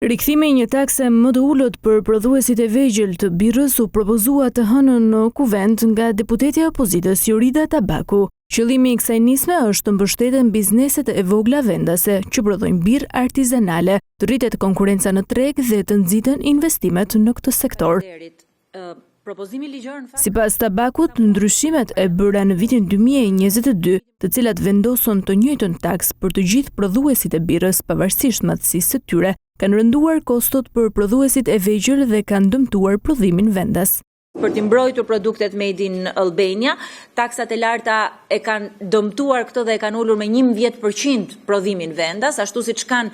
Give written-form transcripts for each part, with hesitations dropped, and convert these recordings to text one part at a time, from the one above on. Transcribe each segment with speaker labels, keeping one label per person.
Speaker 1: Rikthimi i një takse më të ulët për prodhuesit e vegjël të birrës u propozua të hënën në kuvent nga deputeti i opozitës Jorida Tabaku. Qëllimi i kësaj nisme është të mbështeten bizneset e vogla vendase që prodhojnë birrë artizanale, të rritet konkurenca në treg dhe të nxiten investimet në këtë sektor. Sipas Tabakut, ndryshimet e bëra në vitin 2022, të cilat vendosën të njëjtën taks për të gjithë prodhuesit e birrës pavarësisht madhësisë së tyre, kanë rënduar kostot për prodhuesit e vegjël dhe kanë dëmtuar prodhimin vendas.
Speaker 2: Për të mbrojtur produktet made in Albania, taksat e larta e kanë dëmtuar këto dhe e kanë ulur me 11% prodhimin vendas, ashtu siç kanë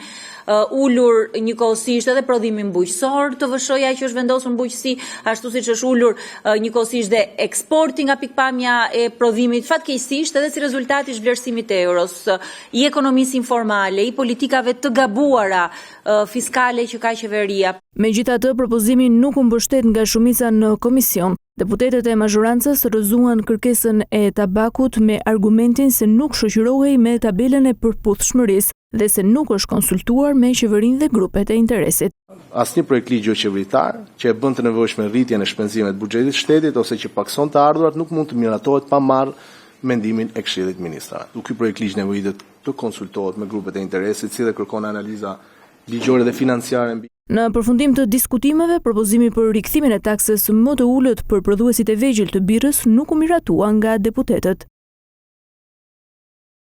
Speaker 2: ulur njëkohësisht edhe prodhimin bujqësor të VSH-ja që është vendosur në bujqësi, ashtu siç është ulur njëkohësisht dhe eksporti nga pikpamja e prodhimit, fatkeqësisht edhe si rezultat i zhvlerësimit të euros, i ekonomisë informale, i politikave të gabuara fiskale që ka qeveria.
Speaker 1: Megjithatë, propozimi nuk u mbështet nga shumica në komision. Deputetët e mazhorancës rrëzuan kërkesën e Tabakut me argumentin se nuk shoqërohej me tabelën e përputhshmërisë dhe se nuk është konsultuar me qeverinë dhe grupet e interesit.
Speaker 3: Asnjë projekt ligj qeveritar që e bën të nevojshme rritjen e shpenzimeve të buxhetit të shtetit ose që pakson të ardhurat nuk mund të miratohet pa marrë mendimin e Këshillit të Ministrave. Ky projekt ligj nevojitet të konsultohet me grupet e interesit, si dhe kërkon analiza ligjore dhe financiare.
Speaker 1: Në përfundim të diskutimeve, propozimi për rikthimin e taksës më të ulët për prodhuesit e vegjël të birrës nuk u miratua nga deputetët.